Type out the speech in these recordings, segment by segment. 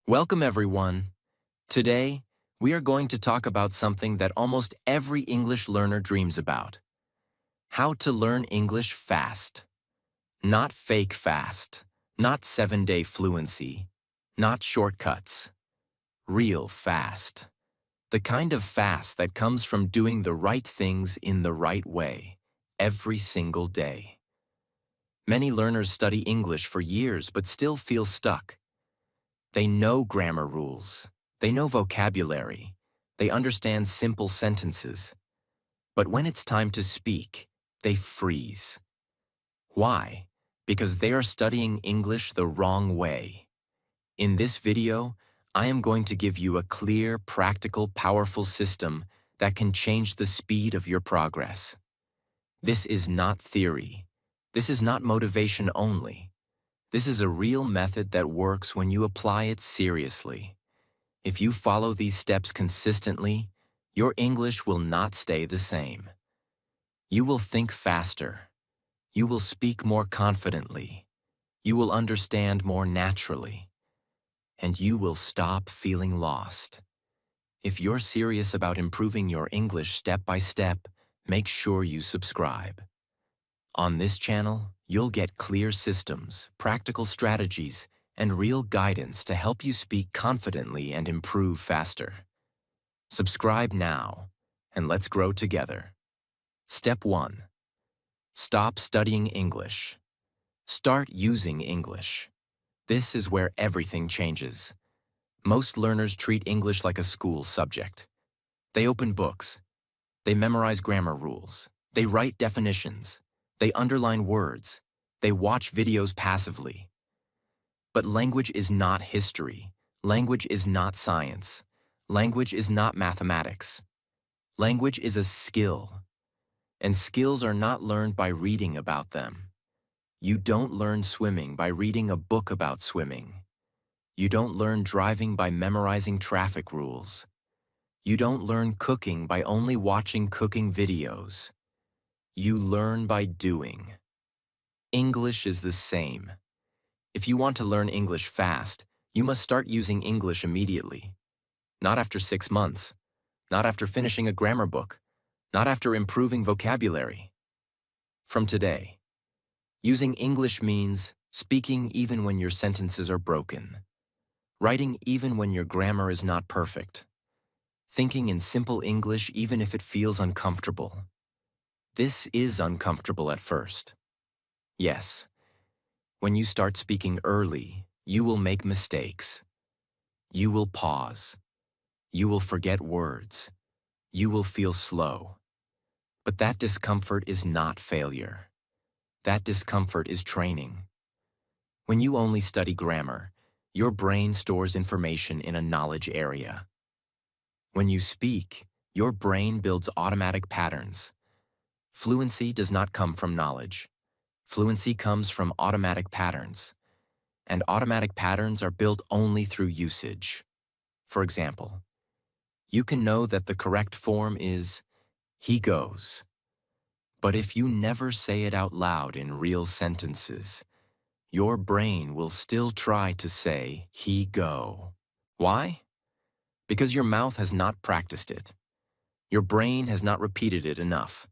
Welcome, everyone. Today, we are going to talk about something that almost every English learner dreams about: how to learn English fast. Not fake fast, not 7-day fluency, not shortcuts. Real fast. The kind of fast that comes from doing the right things in the right way, every single day. Many learners study English for years but still feel stuck. They know grammar rules. They know vocabulary. They understand simple sentences. But when it's time to speak, they freeze. Why? Because they are studying English the wrong way. In this video, I am going to give you a clear, practical, powerful system that can change the speed of your progress. This is not theory. This is not motivation only. This is a real method that works when you apply it seriously. If you follow these steps consistently, your English will not stay the same. You will think faster. You will speak more confidently. You will understand more naturally. And you will stop feeling lost. If you're serious about improving your English step by step, make sure you subscribe. On this channel, you'll get clear systems, practical strategies, and real guidance to help you speak confidently and improve faster. Subscribe now, and let's grow together. Step 1. Stop studying English. Start using English. This is where everything changes. Most learners treat English like a school subject. They open books. They memorize grammar rules. They write definitions. They underline words. They watch videos passively. But language is not history. Language is not science. Language is not mathematics. Language is a skill. And skills are not learned by reading about them. You don't learn swimming by reading a book about swimming. You don't learn driving by memorizing traffic rules. You don't learn cooking by only watching cooking videos. You learn by doing. English is the same. If you want to learn English fast, you must start using English immediately. Not after 6 months. Not after finishing a grammar book. Not after improving vocabulary. From today. Using English means speaking even when your sentences are broken. Writing even when your grammar is not perfect. Thinking in simple English even if it feels uncomfortable. This is uncomfortable at first. Yes. When you start speaking early, you will make mistakes. You will pause. You will forget words. You will feel slow. But that discomfort is not failure. That discomfort is training. When you only study grammar, your brain stores information in a knowledge area. When you speak, your brain builds automatic patterns. Fluency does not come from knowledge. Fluency comes from automatic patterns. And automatic patterns are built only through usage. For example, you can know that the correct form is he goes. But if you never say it out loud in real sentences, your brain will still try to say he go. Why? Because your mouth has not practiced it. Your brain has not repeated it enough.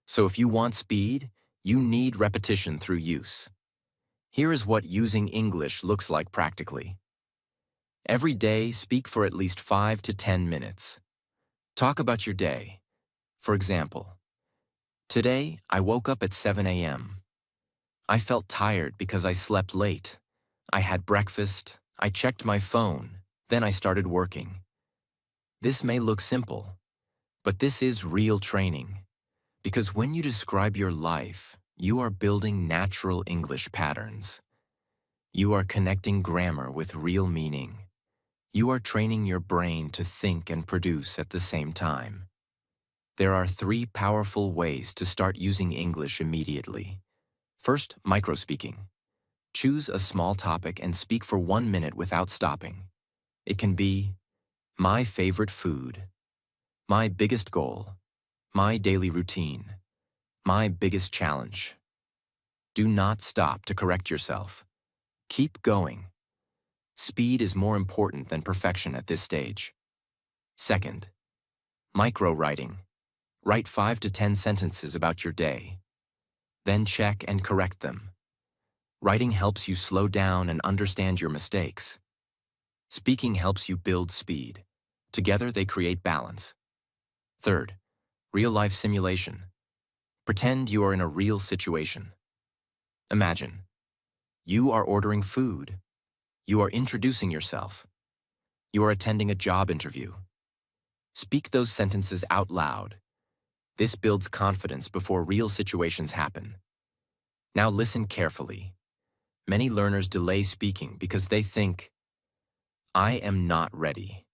So if you want speed, you need repetition through use. Here is what using English looks like practically. Every day, speak for at least 5 to 10 minutes. Talk about your day. For example, today I woke up at 7 a.m. I felt tired because I slept late. I had breakfast, I checked my phone, then I started working. This may look simple, but this is real training. Because when you describe your life, you are building natural English patterns. You are connecting grammar with real meaning. You are training your brain to think and produce at the same time. There are 3 powerful ways to start using English immediately. First, microspeaking. Choose a small topic and speak for 1 minute without stopping. It can be my favorite food, my biggest goal, my daily routine, my biggest challenge. Do not stop to correct yourself. Keep going. Speed is more important than perfection at this stage. Second, micro-writing. Write 5 to 10 sentences about your day. Then check and correct them. Writing helps you slow down and understand your mistakes. Speaking helps you build speed. Together they create balance. Third, real-life simulation. Pretend you are in a real situation. Imagine, you are ordering food. You are introducing yourself. You are attending a job interview. Speak those sentences out loud. This builds confidence before real situations happen. Now listen carefully. Many learners delay speaking because they think, I am not ready.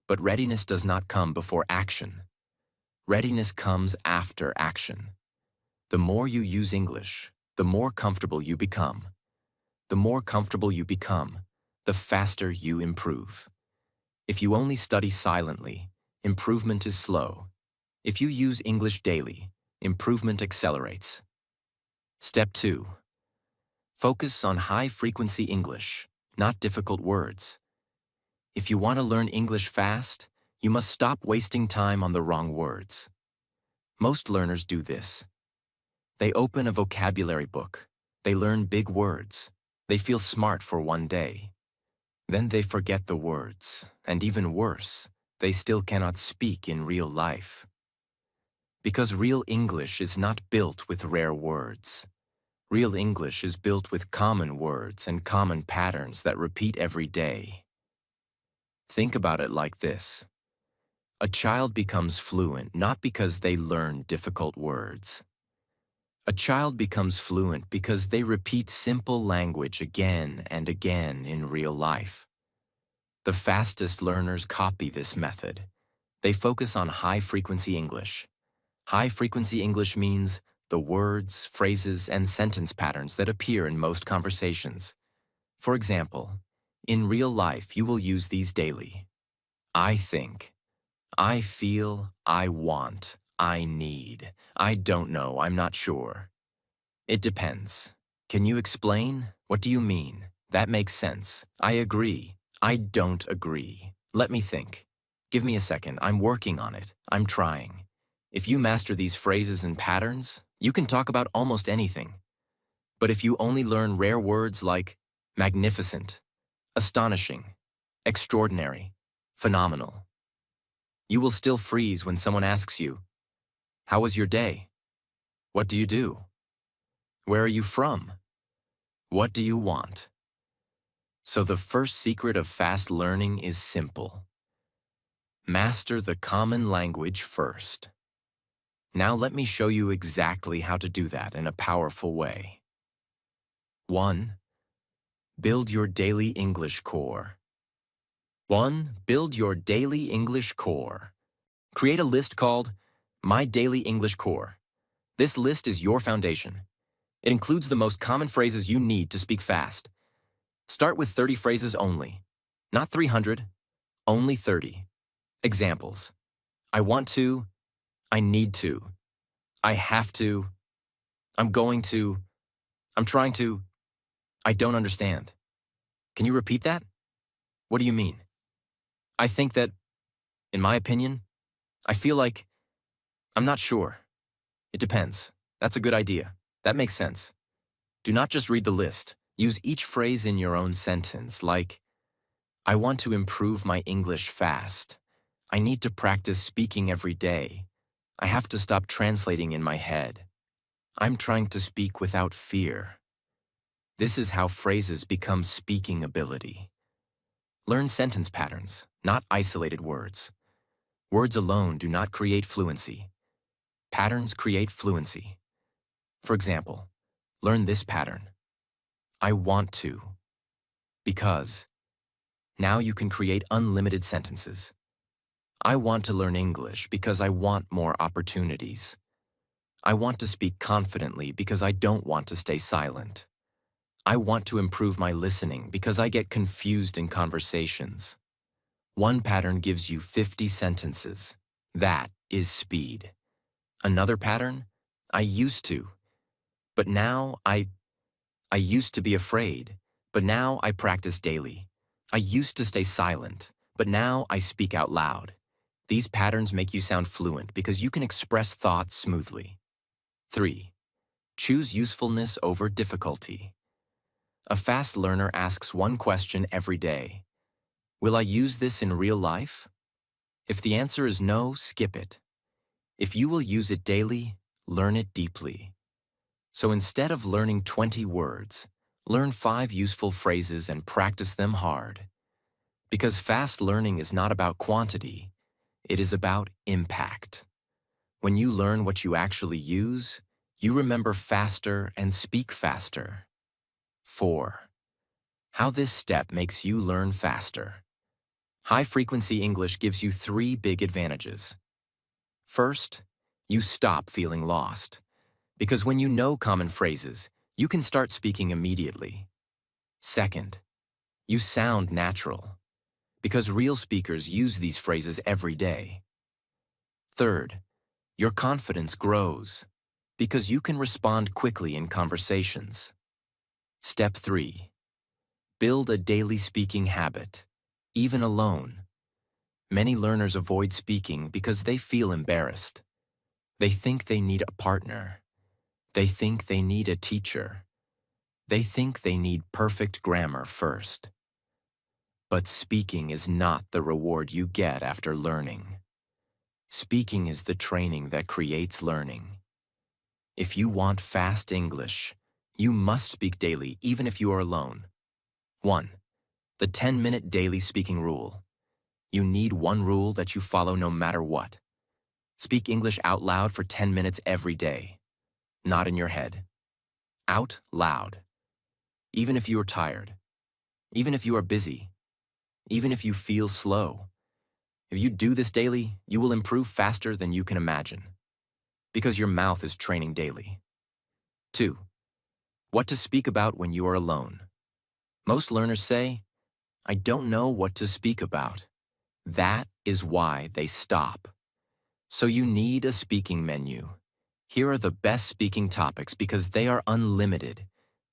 But readiness does not come before action. Readiness comes after action. The more you use English, the more comfortable you become. The more comfortable you become, the faster you improve. If you only study silently, improvement is slow. If you use English daily, improvement accelerates. Step 2. Focus on high-frequency English, not difficult words. If you want to learn English fast, you must stop wasting time on the wrong words. Most learners do this. They open a vocabulary book. They learn big words. They feel smart for one day. Then they forget the words, and even worse, they still cannot speak in real life. Because real English is not built with rare words. Real English is built with common words and common patterns that repeat every day. Think about it like this. A child becomes fluent not because they learn difficult words. A child becomes fluent because they repeat simple language again and again in real life. The fastest learners copy this method. They focus on high-frequency English. High-frequency English means the words, phrases, and sentence patterns that appear in most conversations. For example, in real life, you will use these daily. I think. I feel. I want. I need. I don't know. I'm not sure. It depends. Can you explain? What do you mean? That makes sense. I agree. I don't agree. Let me think. Give me a second. I'm working on it. I'm trying. If you master these phrases and patterns, you can talk about almost anything. But if you only learn rare words like magnificent, astonishing, extraordinary, phenomenal, you will still freeze when someone asks you, how was your day? What do you do? Where are you from? What do you want? So the first secret of fast learning is simple. Master the common language first. Now let me show you exactly how to do that in a powerful way. 1. Build your daily English core. 1. Build your daily English core. Create a list called My Daily English Core. This list is your foundation. It includes the most common phrases you need to speak fast. Start with 30 phrases only. Not 300, only 30. Examples. I want to. I need to. I have to. I'm going to. I'm trying to. I don't understand. Can you repeat that? What do you mean? I think that, in my opinion, I feel like, I'm not sure. It depends. That's a good idea. That makes sense. Do not just read the list. Use each phrase in your own sentence, like, I want to improve my English fast. I need to practice speaking every day. I have to stop translating in my head. I'm trying to speak without fear. This is how phrases become speaking ability. Learn sentence patterns, not isolated words. Words alone do not create fluency. Patterns create fluency. For example, learn this pattern. I want to. Because. Now you can create unlimited sentences. I want to learn English because I want more opportunities. I want to speak confidently because I don't want to stay silent. I want to improve my listening because I get confused in conversations. One pattern gives you 50 sentences. That is speed. Another pattern? I used to. But now I used to be afraid, but now I practice daily. I used to stay silent, but now I speak out loud. These patterns make you sound fluent because you can express thoughts smoothly. 3. Choose usefulness over difficulty. A fast learner asks one question every day. Will I use this in real life? If the answer is no, skip it. If you will use it daily, learn it deeply. So instead of learning 20 words, learn 5 useful phrases and practice them hard. Because fast learning is not about quantity, it is about impact. When you learn what you actually use, you remember faster and speak faster. 4. How this step makes you learn faster. High-frequency English gives you 3 big advantages. First, you stop feeling lost. Because when you know common phrases, you can start speaking immediately. Second, you sound natural. Because real speakers use these phrases every day. Third, your confidence grows. Because you can respond quickly in conversations. Step 3. Build a daily speaking habit, even alone. Many learners avoid speaking because they feel embarrassed. They think they need a partner. They think they need a teacher. They think they need perfect grammar first. But speaking is not the reward you get after learning. Speaking is the training that creates learning. If you want fast English, you must speak daily even if you are alone. 1. The 10-minute daily speaking rule. You need one rule that you follow no matter what. Speak English out loud for 10 minutes every day. Not in your head. Out loud. Even if you are tired. Even if you are busy. Even if you feel slow. If you do this daily, you will improve faster than you can imagine. Because your mouth is training daily. 2. What to speak about when you are alone. Most learners say, I don't know what to speak about. That is why they stop. So you need a speaking menu. Here are the best speaking topics because they are unlimited.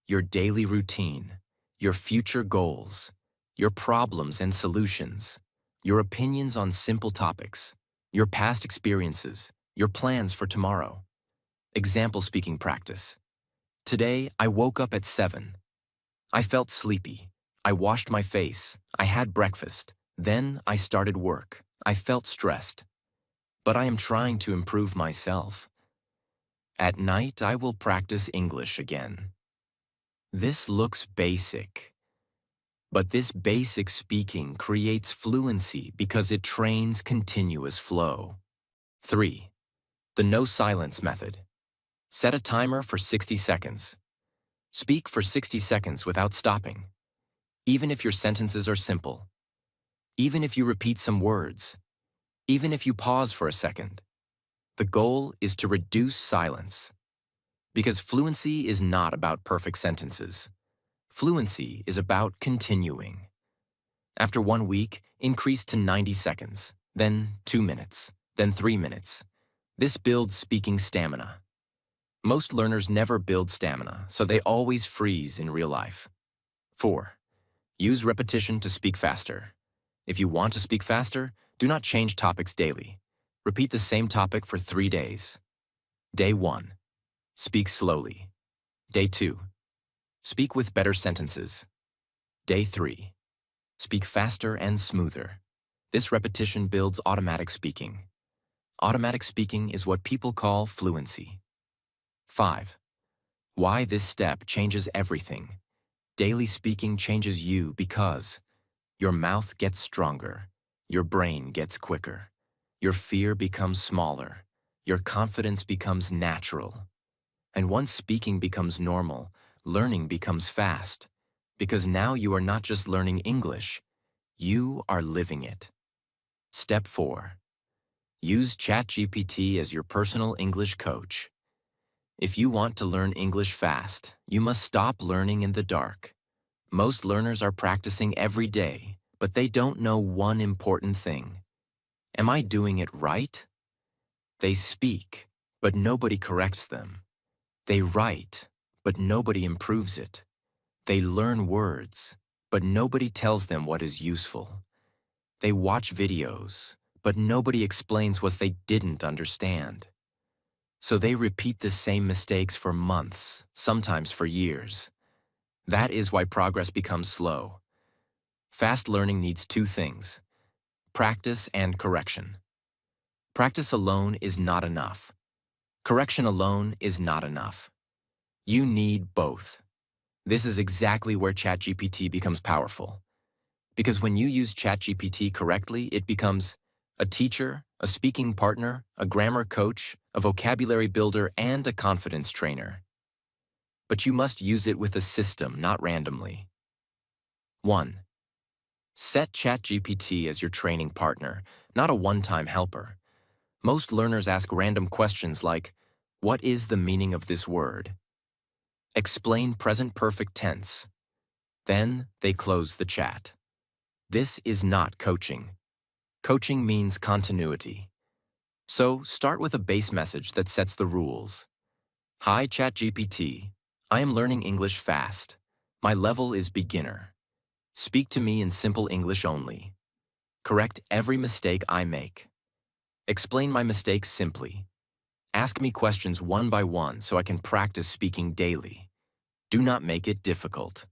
Your daily routine, your future goals, your problems and solutions, your opinions on simple topics, your past experiences, your plans for tomorrow. Example speaking practice. Today, I woke up at 7. I felt sleepy. I washed my face. I had breakfast. Then I started work. I felt stressed. But I am trying to improve myself. At night, I will practice English again. This looks basic. But this basic speaking creates fluency because it trains continuous flow. 3. The no silence method. Set a timer for 60 seconds. Speak for 60 seconds without stopping. Even if your sentences are simple. Even if you repeat some words. Even if you pause for a second. The goal is to reduce silence. Because fluency is not about perfect sentences. Fluency is about continuing. After 1 week, increase to 90 seconds, then 2 minutes, then 3 minutes. This builds speaking stamina. Most learners never build stamina, so they always freeze in real life. 4. Use repetition to speak faster. If you want to speak faster, do not change topics daily. Repeat the same topic for 3 days. Day 1. Speak slowly. Day 2. Speak with better sentences. Day 3. Speak faster and smoother. This repetition builds automatic speaking. Automatic speaking is what people call fluency. 5. Why this step changes everything. Daily speaking changes you because your mouth gets stronger, your brain gets quicker, your fear becomes smaller, your confidence becomes natural. And once speaking becomes normal, learning becomes fast, because now you are not just learning English, you are living it. Step 4. Use ChatGPT as your personal English coach. If you want to learn English fast, you must stop learning in the dark. Most learners are practicing every day, but they don't know one important thing. Am I doing it right? They speak, but nobody corrects them. They write, but nobody improves it. They learn words, but nobody tells them what is useful. They watch videos, but nobody explains what they didn't understand. So they repeat the same mistakes for months, sometimes for years. That is why progress becomes slow. Fast learning needs two things: practice and correction. Practice alone is not enough. Correction alone is not enough. You need both. This is exactly where ChatGPT becomes powerful. Because when you use ChatGPT correctly, it becomes a teacher, a speaking partner, a grammar coach, a vocabulary builder, and a confidence trainer. But you must use it with a system, not randomly. 1. Set ChatGPT as your training partner, not a one-time helper. Most learners ask random questions like, "What is the meaning of this word?" Explain present perfect tense. Then they close the chat. This is not coaching. Coaching means continuity. So start with a base message that sets the rules. Hi ChatGPT, I am learning English fast. My level is beginner. Speak to me in simple English only. Correct every mistake I make. Explain my mistakes simply. Ask me questions one by one so I can practice speaking daily. Do not make it difficult.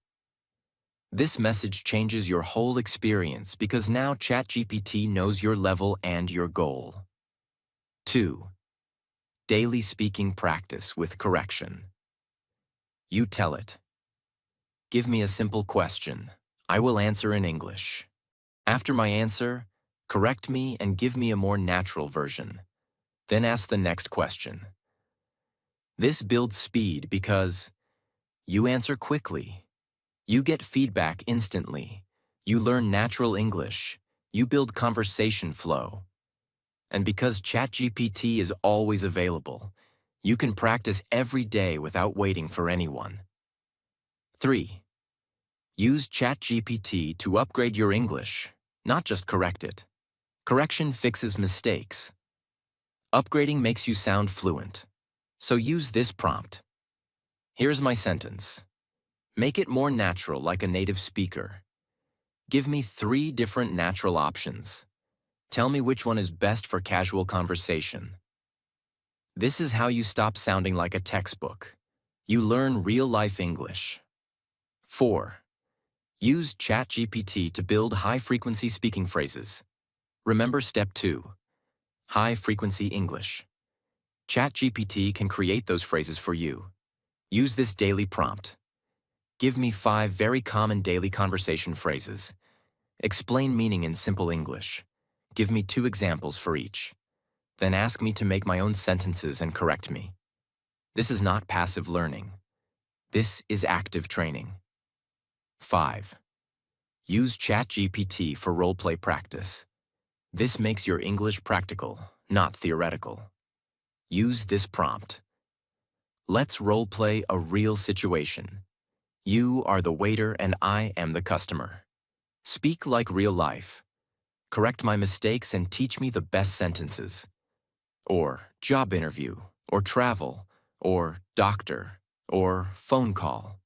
This message changes your whole experience because now ChatGPT knows your level and your goal. 2. Daily speaking practice with correction. You tell it. Give me a simple question. I will answer in English. After my answer, correct me and give me a more natural version. Then ask the next question. This builds speed because you answer quickly. You get feedback instantly. You learn natural English. You build conversation flow. And because ChatGPT is always available, you can practice every day without waiting for anyone. 3. Use ChatGPT to upgrade your English, not just correct it. Correction fixes mistakes. Upgrading makes you sound fluent. So use this prompt. Here's my sentence. Make it more natural like a native speaker. Give me 3 different natural options. Tell me which one is best for casual conversation. This is how you stop sounding like a textbook. You learn real-life English. 4. Use ChatGPT to build high-frequency speaking phrases. Remember step 2, high-frequency English. ChatGPT can create those phrases for you. Use this daily prompt. Give me 5 very common daily conversation phrases. Explain meaning in simple English. Give me 2 examples for each. Then ask me to make my own sentences and correct me. This is not passive learning. This is active training. 5. Use ChatGPT for role-play practice. This makes your English practical, not theoretical. Use this prompt. Let's role-play a real situation. You are the waiter and I am the customer. Speak like real life. Correct my mistakes and teach me the best sentences. Or job interview, or travel, or doctor, or phone call.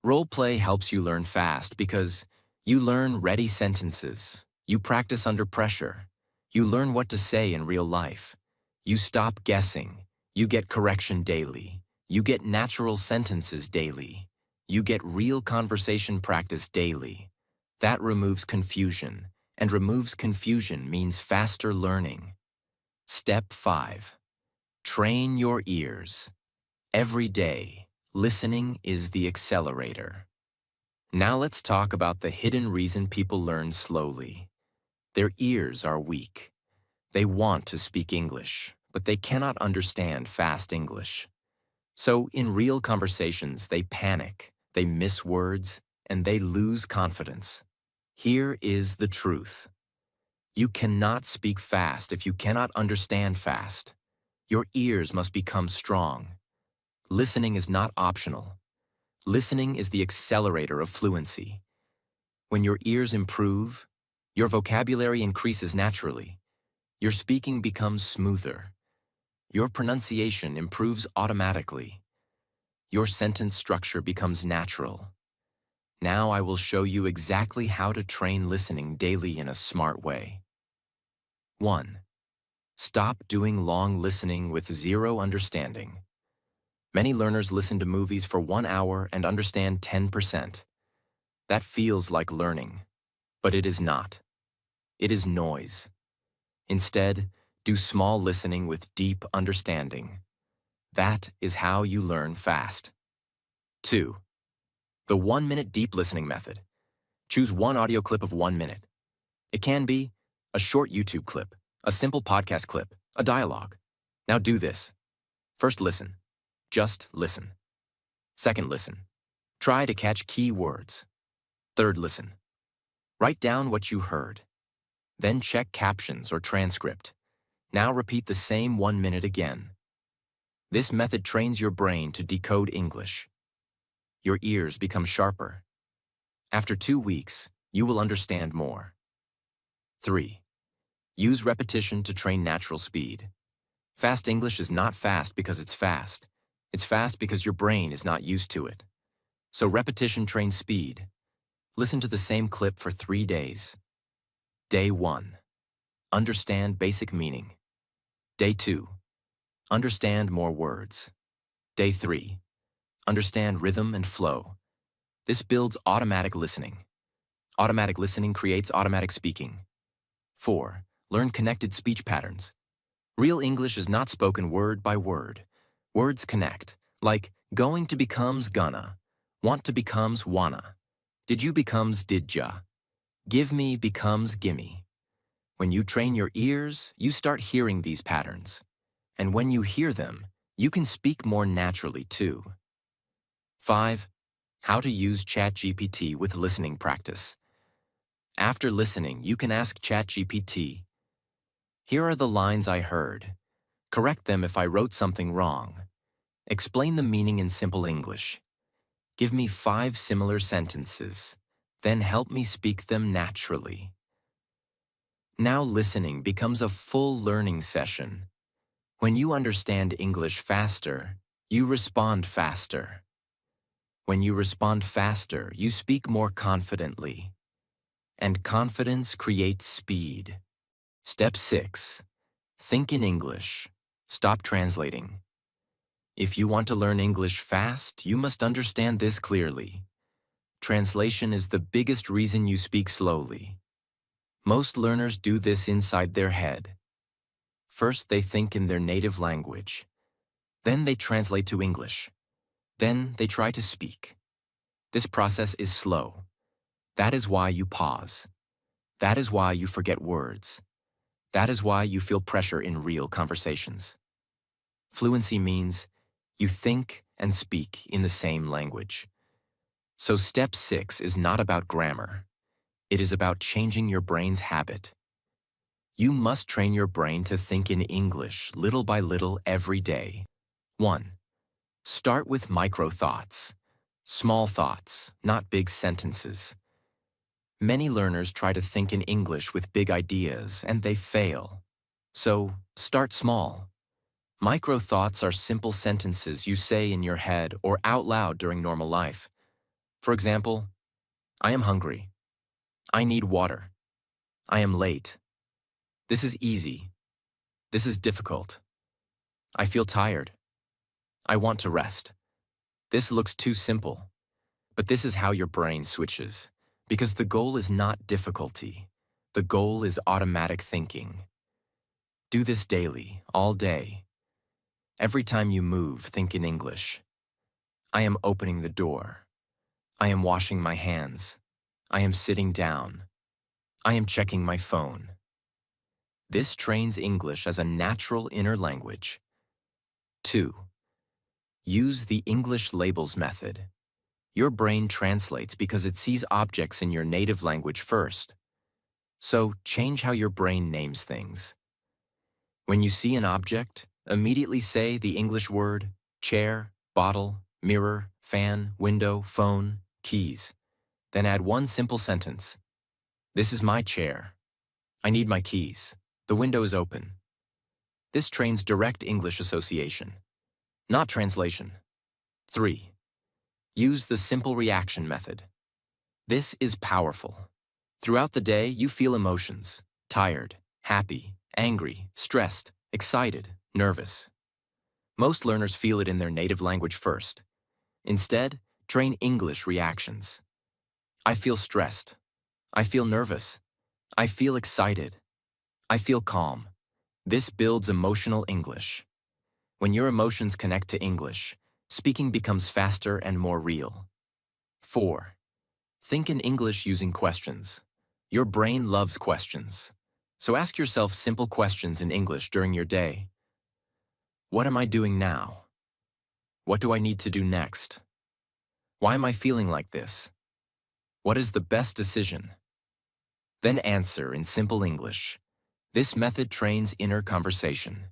Role-play helps you learn fast because you learn ready sentences. You practice under pressure. You learn what to say in real life. You stop guessing. You get correction daily. You get natural sentences daily. You get real conversation practice daily. That removes confusion, and removes confusion means faster learning. Step 5. Train your ears. Every day, listening is the accelerator. Now let's talk about the hidden reason people learn slowly. Their ears are weak. They want to speak English, but they cannot understand fast English. So in real conversations, they panic, they miss words, and they lose confidence. Here is the truth. You cannot speak fast if you cannot understand fast. Your ears must become strong. Listening is not optional. Listening is the accelerator of fluency. When your ears improve, your vocabulary increases naturally. Your speaking becomes smoother. Your pronunciation improves automatically. Your sentence structure becomes natural. Now I will show you exactly how to train listening daily in a smart way. 1. Stop doing long listening with zero understanding. Many learners listen to movies for 1 hour and understand 10%. That feels like learning, but it is not. It is noise. Instead, do small listening with deep understanding. That is how you learn fast. 2. The 1-minute deep listening method. Choose one audio clip of 1 minute. It can be a short YouTube clip, a simple podcast clip, a dialogue. Now do this. First, listen. Just listen. Second, listen. Try to catch key words. Third, listen. Write down what you heard. Then check captions or transcript. Now repeat the same 1 minute again. This method trains your brain to decode English. Your ears become sharper. After 2 weeks, you will understand more. 3. Use repetition to train natural speed. Fast English is not fast because it's fast. It's fast because your brain is not used to it. So repetition trains speed. Listen to the same clip for 3 days. Day 1. Understand basic meaning. Day 2. Understand more words. Day 3. Understand rhythm and flow. This builds automatic listening. Automatic listening creates automatic speaking. 4. Learn connected speech patterns. Real English is not spoken word by word. Words connect, like going to becomes gonna, want to becomes wanna, did you becomes didja, give me becomes gimme. When you train your ears, you start hearing these patterns. And when you hear them, you can speak more naturally too. 5. How to use ChatGPT with listening practice. After listening, you can ask ChatGPT, "Here are the lines I heard. Correct them if I wrote something wrong. Explain the meaning in simple English. Give me 5 similar sentences. Then help me speak them naturally." Now listening becomes a full learning session. When you understand English faster, you respond faster. When you respond faster, you speak more confidently. And confidence creates speed. Step 6. Think in English. Stop translating. If you want to learn English fast, you must understand this clearly. Translation is the biggest reason you speak slowly. Most learners do this inside their head. First, they think in their native language. Then they translate to English. Then they try to speak. This process is slow. That is why you pause. That is why you forget words. That is why you feel pressure in real conversations. Fluency means you think and speak in the same language. So step 6 is not about grammar. It is about changing your brain's habit. You must train your brain to think in English little by little every day. 1. Start with micro thoughts. Small thoughts, not big sentences. Many learners try to think in English with big ideas, and they fail. So, start small. Micro thoughts are simple sentences you say in your head or out loud during normal life. For example, I am hungry. I need water. I am late. This is easy. This is difficult. I feel tired. I want to rest. This looks too simple. But this is how your brain switches. Because the goal is not difficulty. The goal is automatic thinking. Do this daily, all day. Every time you move, think in English. I am opening the door. I am washing my hands. I am sitting down. I am checking my phone. This trains English as a natural inner language. 2. Use the English labels method. Your brain translates because it sees objects in your native language first. So change how your brain names things. When you see an object, immediately say the English word, chair, bottle, mirror, fan, window, phone, keys. Then add one simple sentence. This is my chair. I need my keys. The window is open. This trains direct English association, not translation. 3. Use the simple reaction method. This is powerful. Throughout the day, you feel emotions: tired, happy, angry, stressed, excited, nervous. Most learners feel it in their native language first. Instead, train English reactions. I feel stressed. I feel nervous. I feel excited. I feel calm. This builds emotional English. When your emotions connect to English, speaking becomes faster and more real. 4. Think in English using questions. Your brain loves questions. So ask yourself simple questions in English during your day. What am I doing now? What do I need to do next? Why am I feeling like this? What is the best decision? Then answer in simple English. This method trains inner conversation.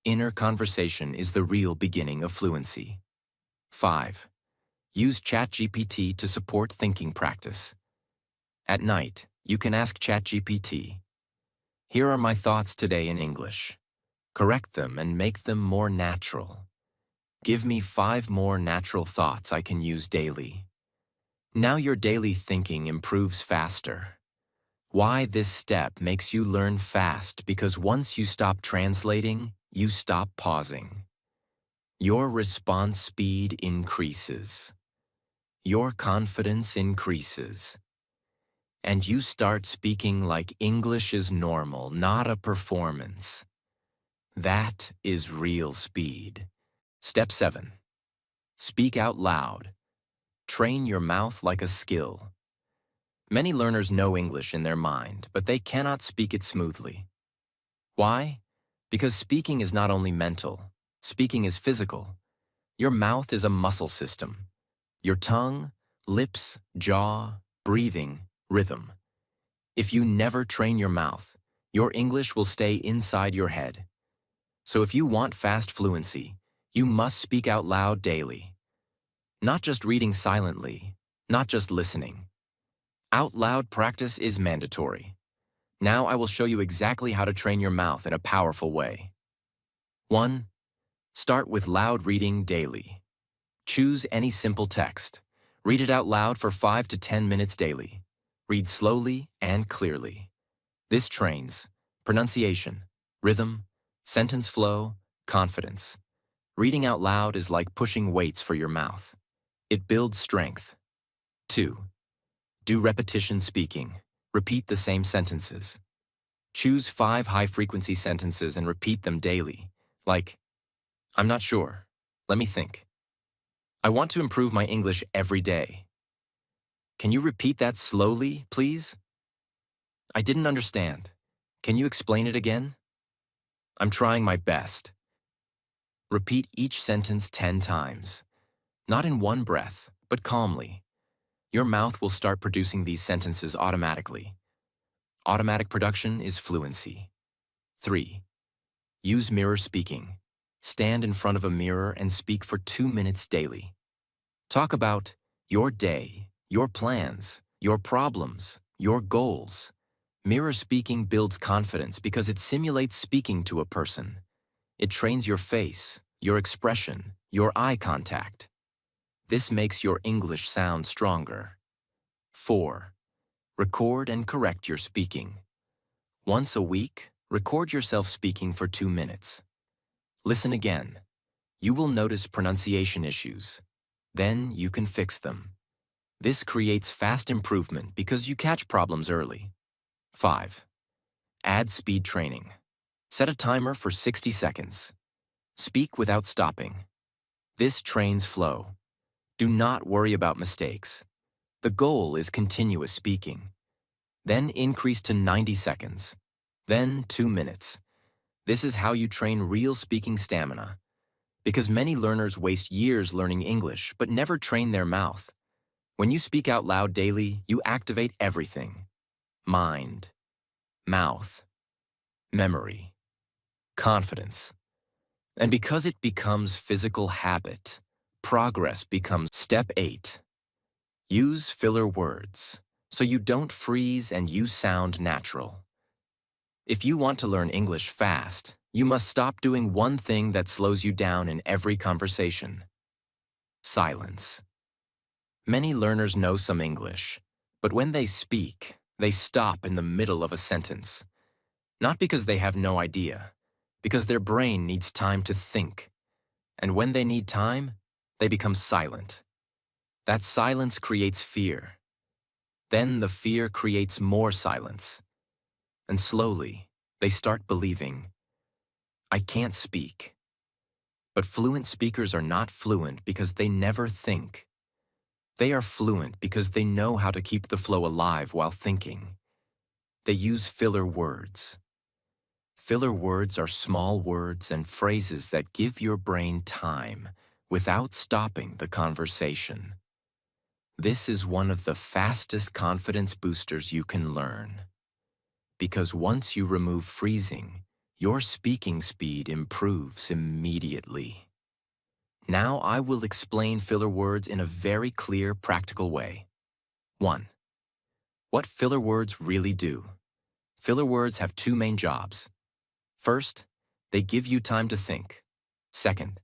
Inner conversation is the real beginning of fluency. 5. Use ChatGPT to support thinking practice. At night, you can ask ChatGPT, "Here are my thoughts today in English." Correct them and make them more natural. Give me 5 more natural thoughts I can use daily. Now your daily thinking improves faster. Why this step makes you learn fast, because once you stop translating, you stop pausing. Your response speed increases. Your confidence increases. And you start speaking like English is normal, not a performance. That is real speed. Step 7. Speak out loud. Train your mouth like a skill. Many learners know English in their mind, but they cannot speak it smoothly. Why? Because speaking is not only mental, speaking is physical. Your mouth is a muscle system. Your tongue, lips, jaw, breathing, rhythm. If you never train your mouth, your English will stay inside your head. So if you want fast fluency, you must speak out loud daily. Not just reading silently, not just listening. Out loud practice is mandatory. Now I will show you exactly how to train your mouth in a powerful way. 1. Start with loud reading daily. Choose any simple text. Read it out loud for 5 to 10 minutes daily. Read slowly and clearly. This trains pronunciation, rhythm, sentence flow, confidence. Reading out loud is like pushing weights for your mouth. It builds strength. 2. Do repetition speaking. Repeat the same sentences. Choose 5 high-frequency sentences and repeat them daily. Like, "I'm not sure. Let me think. I want to improve my English every day. Can you repeat that slowly, please? I didn't understand. Can you explain it again? I'm trying my best." Repeat each sentence 10 times. Not in one breath, but calmly. Your mouth will start producing these sentences automatically. Automatic production is fluency. 3. Use mirror speaking. Stand in front of a mirror and speak for 2 minutes daily. Talk about your day, your plans, your problems, your goals. Mirror speaking builds confidence because it simulates speaking to a person. It trains your face, your expression, your eye contact. This makes your English sound stronger. 4. Record and correct your speaking. Once a week, record yourself speaking for 2 minutes. Listen again. You will notice pronunciation issues. Then you can fix them. This creates fast improvement because you catch problems early. 5. Add speed training. Set a timer for 60 seconds. Speak without stopping. This trains flow. Do not worry about mistakes. The goal is continuous speaking. Then increase to 90 seconds. Then 2 minutes. This is how you train real speaking stamina. Because many learners waste years learning English but never train their mouth. When you speak out loud daily, you activate everything: mind, mouth, memory, confidence. And because it becomes physical habit, progress becomes step 8. Use filler words so you don't freeze and you sound natural. If you want to learn English fast, you must stop doing one thing that slows you down in every conversation: silence. Many learners know some English, But when they speak, they stop in the middle of a sentence. Not because they have no idea, because their brain needs time to think. And when they need time, they become silent. That silence creates fear. Then the fear creates more silence. And slowly, they start believing, I can't speak. But fluent speakers are not fluent because they never think. They are fluent because they know how to keep the flow alive while thinking. They use filler words. Filler words are small words and phrases that give your brain time without stopping the conversation. This is one of the fastest confidence boosters you can learn. Because once you remove freezing, your speaking speed improves immediately. Now I will explain filler words in a very clear, practical way. 1. What filler words really do. Filler words have two main jobs. First, they give you time to think. Second,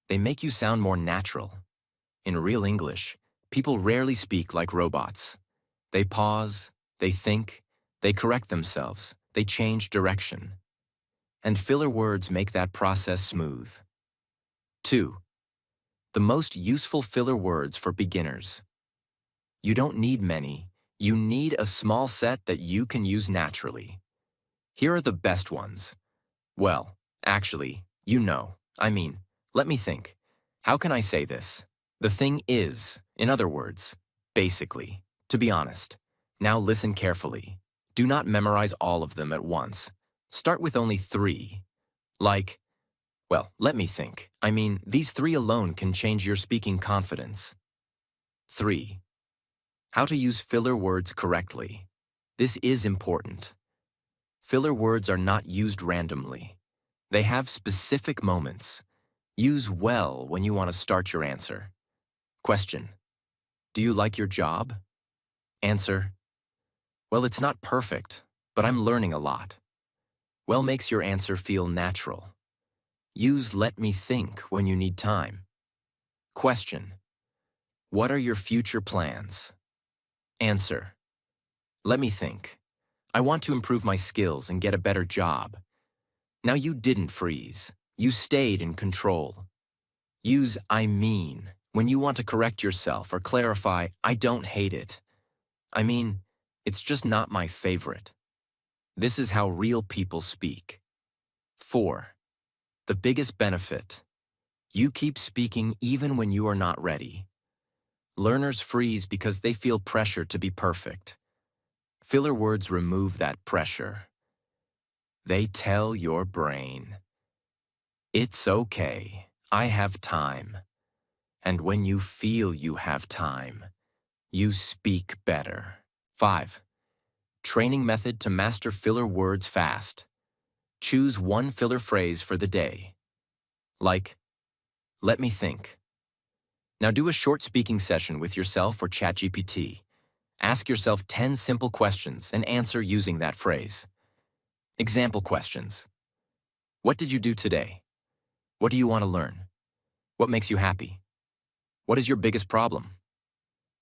they make you sound more natural. In real English, people rarely speak like robots. They pause, they think, they correct themselves, they change direction. And filler words make that process smooth. 2. The most useful filler words for beginners. You don't need many, you need a small set that you can use naturally. Here are the best ones. Well, actually, let me think. How can I say this? The thing is, in other words, basically, to be honest. Now listen carefully. Do not memorize all of them at once. Start with only 3. Like, let me think. These 3 alone can change your speaking confidence. 3. How to use filler words correctly. This is important. Filler words are not used randomly. They have specific moments. Use well when you want to start your answer. Question. Do you like your job? Answer. Well, it's not perfect, but I'm learning a lot. Well makes your answer feel natural. Use let me think when you need time. Question. What are your future plans? Answer. Let me think. I want to improve my skills and get a better job. Now you didn't freeze. You stayed in control. Use I mean when you want to correct yourself or clarify I don't hate it. It's just not my favorite. This is how real people speak. 4. The biggest benefit. You keep speaking even when you are not ready. Learners freeze because they feel pressure to be perfect. Filler words remove that pressure. They tell your brain, it's okay, I have time. And when you feel you have time, you speak better. 5. Training method to master filler words fast. Choose one filler phrase for the day. Like, let me think. Now do a short speaking session with yourself or ChatGPT. Ask yourself 10 simple questions and answer using that phrase. Example questions. What did you do today? What do you want to learn? What makes you happy? What is your biggest problem?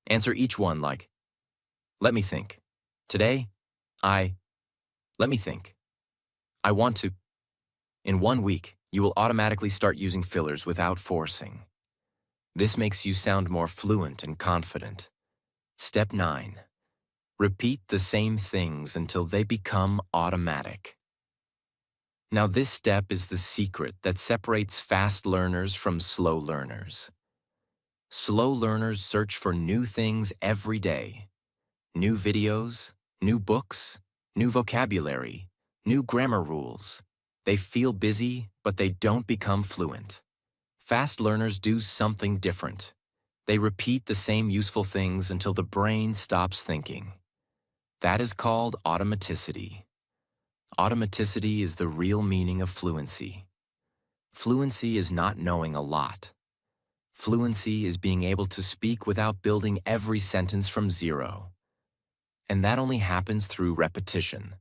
Answer each one like, let me think. Today, let me think. I want to. In 1 week, you will automatically start using fillers without forcing. This makes you sound more fluent and confident. Step 9. Repeat the same things until they become automatic. Now this step is the secret that separates fast learners from slow learners. Slow learners search for new things every day. New videos, new books, new vocabulary, new grammar rules. They feel busy, but they don't become fluent. Fast learners do something different. They repeat the same useful things until the brain stops thinking. That is called automaticity. Automaticity is the real meaning of fluency. Fluency is not knowing a lot. Fluency is being able to speak without building every sentence from zero. And that only happens through repetition.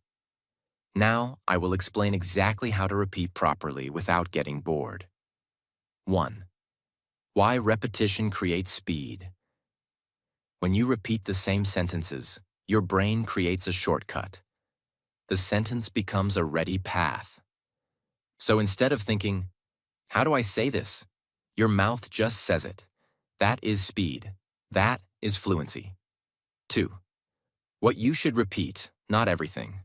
Now, I will explain exactly how to repeat properly without getting bored. 1. Why repetition creates speed. When you repeat the same sentences, your brain creates a shortcut. The sentence becomes a ready path. So instead of thinking, how do I say this? Your mouth just says it. That is speed. That is fluency. 2. What you should repeat, not everything.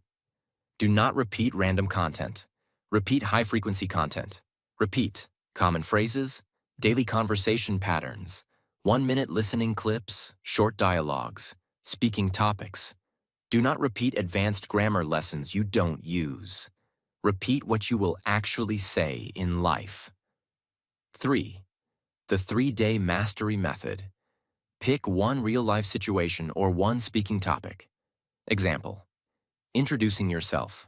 Do not repeat random content. Repeat high-frequency content. Repeat common phrases, daily conversation patterns, 1-minute listening clips, short dialogues, speaking topics. Do not repeat advanced grammar lessons you don't use. Repeat what you will actually say in life. 3. The 3-day mastery method. Pick one real-life situation or one speaking topic. Example: introducing yourself.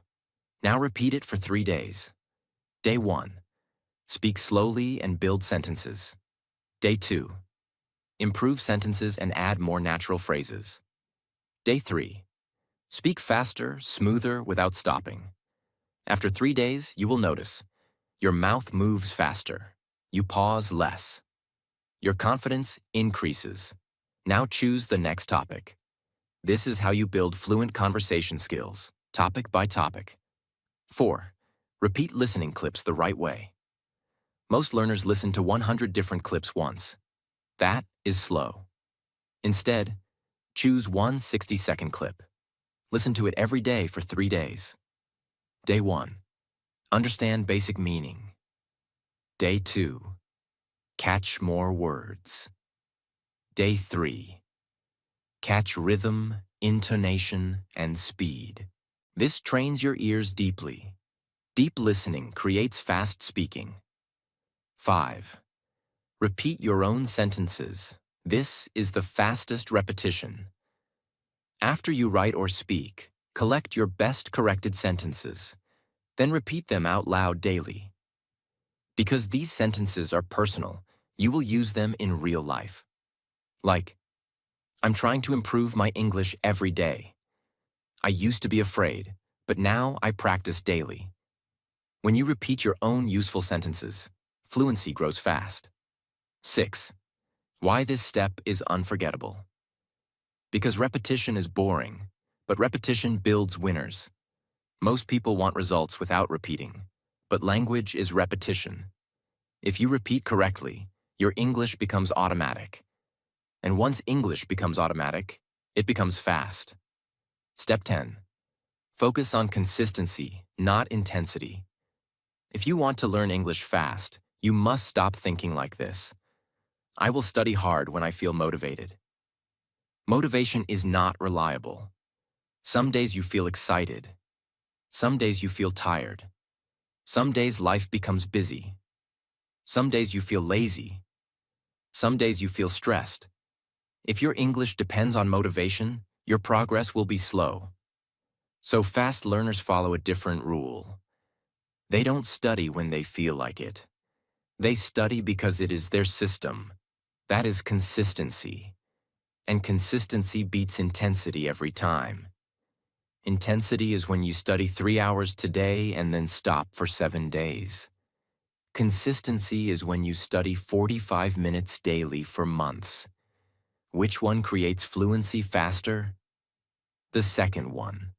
Now repeat it for 3 days. Day 1. Speak slowly and build sentences. Day 2. Improve sentences and add more natural phrases. Day 3. Speak faster, smoother, without stopping. After 3 days, you will notice your mouth moves faster. You pause less. Your confidence increases. Now choose the next topic. This is how you build fluent conversation skills, topic by topic. 4. Repeat listening clips the right way. Most learners listen to 100 different clips once. That is slow. Instead, choose one 60-second clip. Listen to it every day for 3 days. Day 1. Understand basic meaning. Day 2. Catch more words. Day 3. Catch rhythm, intonation, and speed. This trains your ears deeply. Deep listening creates fast speaking. 5. Repeat your own sentences. This is the fastest repetition. After you write or speak, collect your best corrected sentences. Then repeat them out loud daily. Because these sentences are personal, you will use them in real life. Like, I'm trying to improve my English every day. I used to be afraid, but now I practice daily. When you repeat your own useful sentences, fluency grows fast. 6. Why this step is unforgettable. Because repetition is boring, but repetition builds winners. Most people want results without repeating, but language is repetition. If you repeat correctly, your English becomes automatic. And once English becomes automatic, it becomes fast. Step 10. Focus on consistency, not intensity. If you want to learn English fast, you must stop thinking like this. I will study hard when I feel motivated. Motivation is not reliable. Some days you feel excited. Some days you feel tired. Some days life becomes busy. Some days you feel lazy. Some days you feel stressed. If your English depends on motivation, your progress will be slow. So fast learners follow a different rule. They don't study when they feel like it. They study because it is their system. That is consistency. And consistency beats intensity every time. Intensity is when you study 3 hours today and then stop for 7 days. Consistency is when you study 45 minutes daily for months. Which one creates fluency faster? The second one.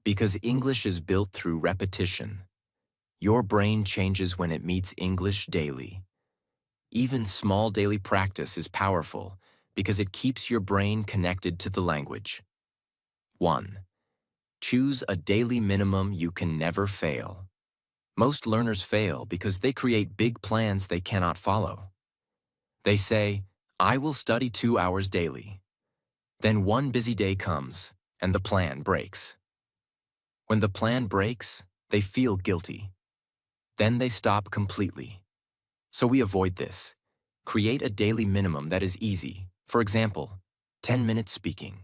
Because English is built through repetition. Your brain changes when it meets English daily. Even small daily practice is powerful because it keeps your brain connected to the language. 1. Choose a daily minimum you can never fail. Most learners fail because they create big plans they cannot follow. They say, I will study 2 hours daily. Then one busy day comes, and the plan breaks. When the plan breaks, they feel guilty. Then they stop completely. So we avoid this. Create a daily minimum that is easy. For example, 10 minutes speaking,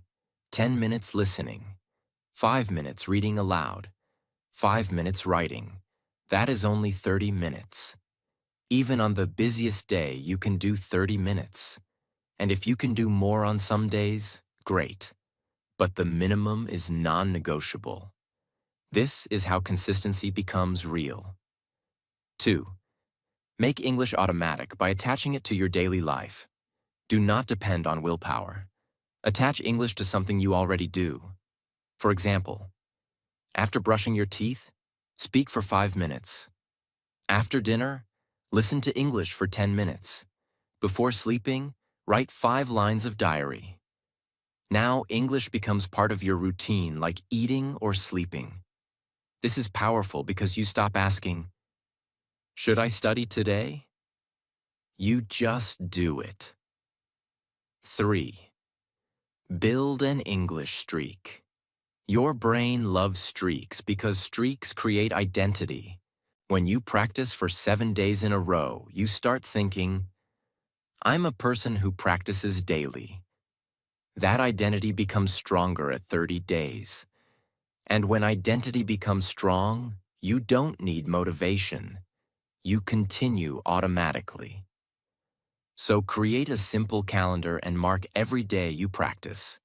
10 minutes listening, 5 minutes reading aloud, 5 minutes writing. That is only 30 minutes. Even on the busiest day, you can do 30 minutes. And if you can do more on some days, great. But the minimum is non-negotiable. This is how consistency becomes real. 2. Make English automatic by attaching it to your daily life. Do not depend on willpower. Attach English to something you already do. For example, after brushing your teeth, speak for 5 minutes. After dinner, listen to English for 10 minutes. Before sleeping, write 5 lines of diary. Now English becomes part of your routine like eating or sleeping. This is powerful because you stop asking, "Should I study today?" You just do it. 3. Build an English streak. Your brain loves streaks because streaks create identity. When you practice for 7 days in a row, you start thinking, "I'm a person who practices daily." That identity becomes stronger at 30 days. And when identity becomes strong, you don't need motivation. You continue automatically. So create a simple calendar and mark every day you practice.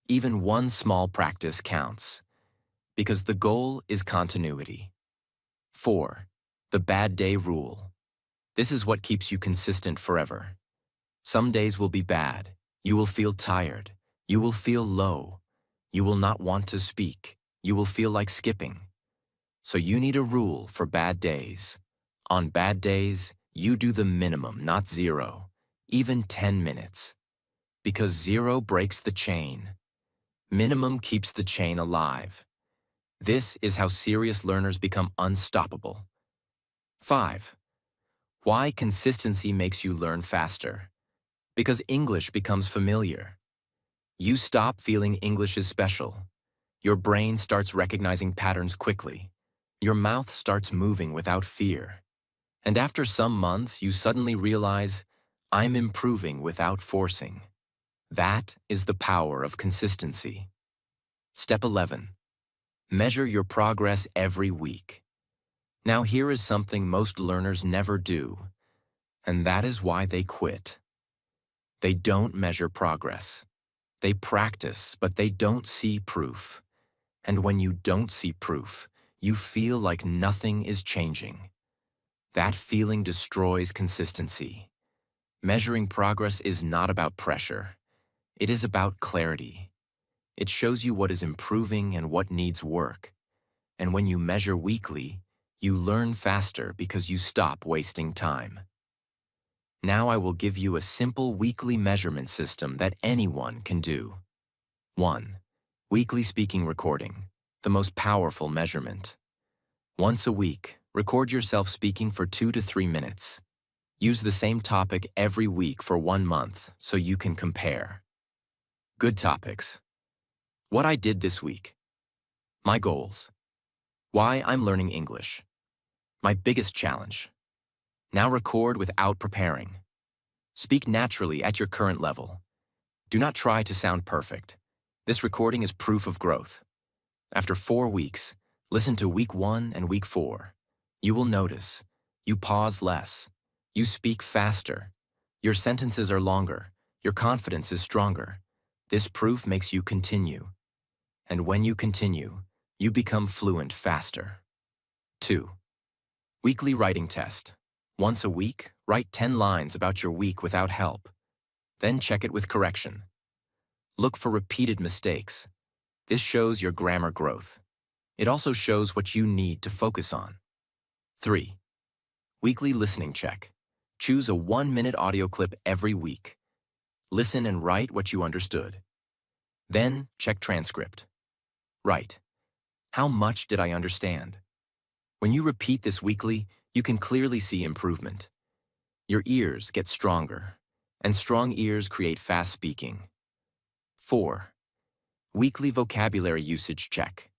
Even one small practice counts, because the goal is continuity. 4. The bad day rule. This is what keeps you consistent forever. Some days will be bad. You will feel tired. You will feel low. You will not want to speak. You will feel like skipping. So you need a rule for bad days. On bad days, you do the minimum, not 0, even 10 minutes. Because 0 breaks the chain. Minimum keeps the chain alive. This is how serious learners become unstoppable. 5. Why consistency makes you learn faster. Because English becomes familiar. You stop feeling English is special. Your brain starts recognizing patterns quickly. Your mouth starts moving without fear. And after some months, you suddenly realize, "I'm improving without forcing." That is the power of consistency. Step 11. Measure your progress every week. Now here is something most learners never do, and that is why they quit. They don't measure progress. They practice, but they don't see proof. And when you don't see proof, you feel like nothing is changing. That feeling destroys consistency. Measuring progress is not about pressure. It is about clarity. It shows you what is improving and what needs work. And when you measure weekly, you learn faster because you stop wasting time. Now I will give you a simple weekly measurement system that anyone can do. 1. Weekly speaking recording, the most powerful measurement. Once a week, record yourself speaking for 2 to 3 minutes. Use the same topic every week for 1 month so you can compare. Good topics. What I did this week. My goals. Why I'm learning English. My biggest challenge. Now record without preparing. Speak naturally at your current level. Do not try to sound perfect. This recording is proof of growth. After 4 weeks, listen to week 1 and week 4. You will notice. You pause less. You speak faster. Your sentences are longer. Your confidence is stronger. This proof makes you continue. And when you continue, you become fluent faster. 2. Weekly writing test. Once a week, write 10 lines about your week without help. Then check it with correction. Look for repeated mistakes. This shows your grammar growth. It also shows what you need to focus on. 3. Weekly listening check. Choose a 1-minute audio clip every week. Listen and write what you understood. Then check transcript. Write. How much did I understand? When you repeat this weekly, you can clearly see improvement. Your ears get stronger, and strong ears create fast speaking. 4. Weekly vocabulary usage check.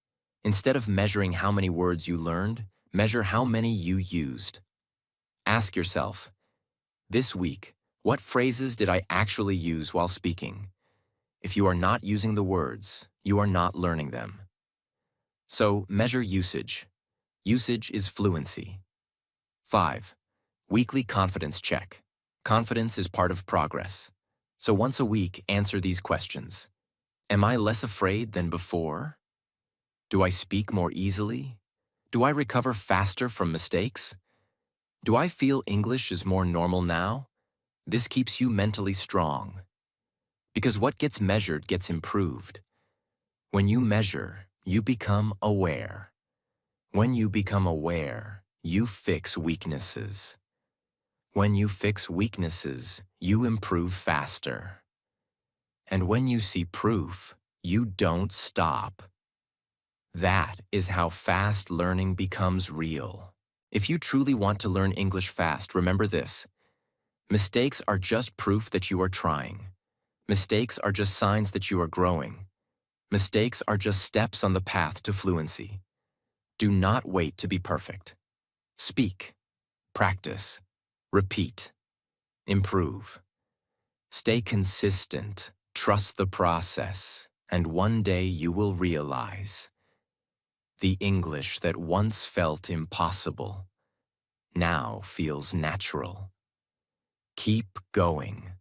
Instead of measuring how many words you learned, measure how many you used. Ask yourself, this week, what phrases did I actually use while speaking? If you are not using the words, you are not learning them. So measure usage. Usage is fluency. 5. Weekly confidence check. Confidence is part of progress. So once a week, answer these questions. Am I less afraid than before? Do I speak more easily? Do I recover faster from mistakes? Do I feel English is more normal now? This keeps you mentally strong. Because what gets measured gets improved. When you measure, you become aware. When you become aware, you fix weaknesses. When you fix weaknesses, you improve faster. And when you see proof, you don't stop. That is how fast learning becomes real. If you truly want to learn English fast, remember this. Mistakes are just proof that you are trying. Mistakes are just signs that you are growing. Mistakes are just steps on the path to fluency. Do not wait to be perfect. Speak, practice, repeat, improve. Stay consistent, trust the process, and one day you will realize the English that once felt impossible now feels natural. Keep going.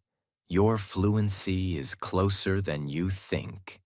Your fluency is closer than you think.